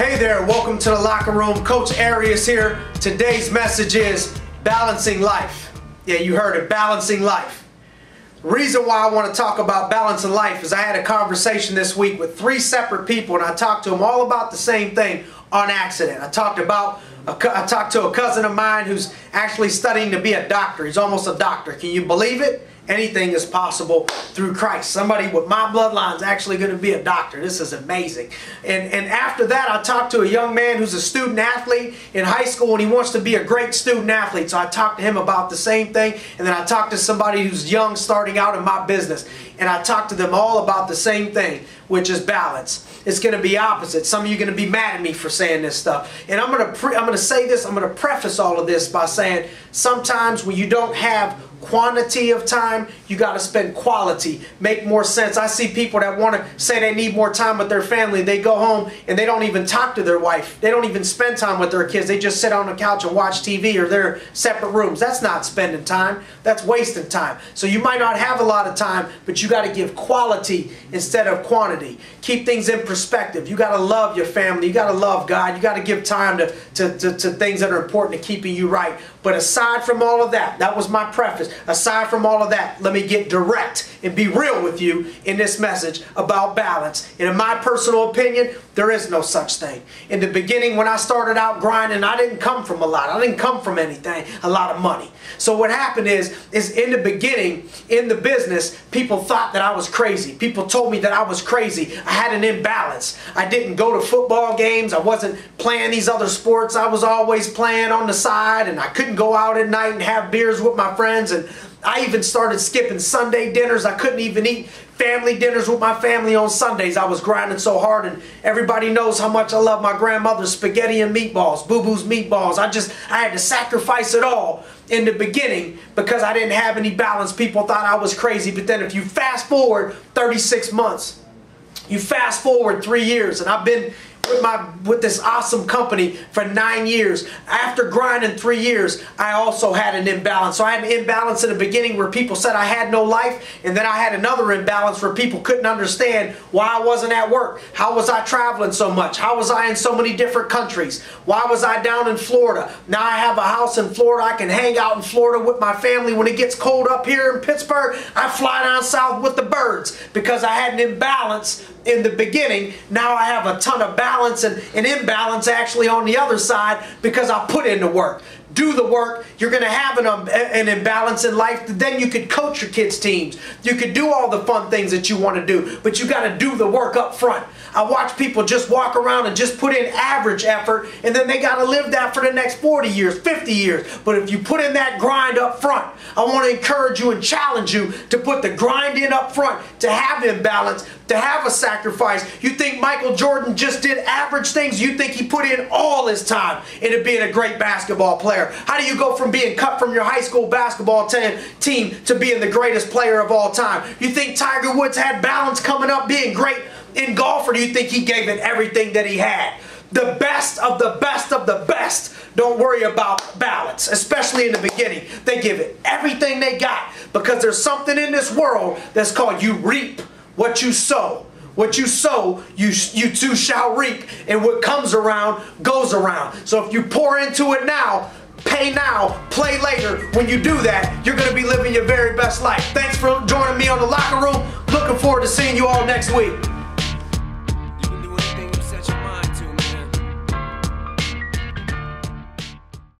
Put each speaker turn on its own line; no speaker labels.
Hey there, welcome to the locker room. Coach Arias here. Today's message is balancing life. Yeah, you heard it, balancing life. The reason why I want to talk about balancing life is I had a conversation this week with 3 separate people, and I talked to them all about the same thing on accident. I talked to a cousin of mine who's actually studying to be a doctor. He's almost a doctor. Can you believe it? Anything is possible through Christ. Somebody with my bloodline is actually going to be a doctor. This is amazing. And after that, I talked to a young man who's a student athlete in high school, and he wants to be a great student athlete. So I talked to him about the same thing. And then I talked to somebody who's young, starting out in my business. And I talked to them all about the same thing, which is balance. It's going to be opposite. Some of you are going to be mad at me for saying this stuff. And I'm going to say this, I'm going to preface all of this by saying sometimes when you don't have quantity of time, you got to spend quality. Make more sense. I see people that want to say they need more time with their family. They go home and they don't even talk to their wife. They don't even spend time with their kids. They just sit on the couch and watch TV, or they're separate rooms. That's not spending time. That's wasting time. So you might not have a lot of time, but you got to give quality instead of quantity. Keep things in perspective. You got to love your family. You got to love God. You got to give time to things that are important to keeping you right. But aside from all of that, that was my preface. Aside from all of that, let me get direct and be real with you in this message about balance. And in my personal opinion, there is no such thing. In the beginning, when I started out grinding, I didn't come from a lot. I didn't come from anything, a lot of money. So what happened is in the beginning, in the business, people thought that I was crazy. People told me that I was crazy. I had an imbalance. I didn't go to football games. I wasn't playing these other sports. I was always playing on the side, and I couldn't go out at night and have beers with my friends. And I even started skipping Sunday dinners. I couldn't even eat family dinners with my family on Sundays. I was grinding so hard, and everybody knows how much I love my grandmother's spaghetti and meatballs, Boo Boo's meatballs. I had to sacrifice it all in the beginning because I didn't have any balance. People thought I was crazy. But then if you fast forward 36 months, you fast forward 3 years, and I've been with this awesome company for 9 years. After grinding 3 years, I also had an imbalance. So I had an imbalance in the beginning where people said I had no life, and then I had another imbalance where people couldn't understand why I wasn't at work. How was I traveling so much? How was I in so many different countries? Why was I down in Florida? Now I have a house in Florida. I can hang out in Florida with my family. When it gets cold up here in Pittsburgh, I fly down south with the birds because I had an imbalance in the beginning. Now I have a ton of balance and an imbalance actually on the other side because I put in the work. Do the work. You're going to have an imbalance in life. Then you could coach your kids' teams. You could do all the fun things that you want to do, but you got to do the work up front. I watch people just walk around and just put in average effort, and then they got to live that for the next 40 years, 50 years. But if you put in that grind up front, I want to encourage you and challenge you to put the grind in up front, to have imbalance, to have a sacrifice. You think Michael Jordan just did average things? You think he put in all his time into being a great basketball player? How do you go from being cut from your high school basketball team to being the greatest player of all time? You think Tiger Woods had balance coming up being great in golf, or do you think he gave it everything that he had? The best of the best of the best don't worry about balance, especially in the beginning. They give it everything they got because there's something in this world that's called you reap what you sow. What you sow, you too shall reap. And what comes around goes around. So if you pour into it now, pay now, play later. When you do that, you're going to be living your very best life. Thanks for joining me on the locker room. Looking forward to seeing you all next week.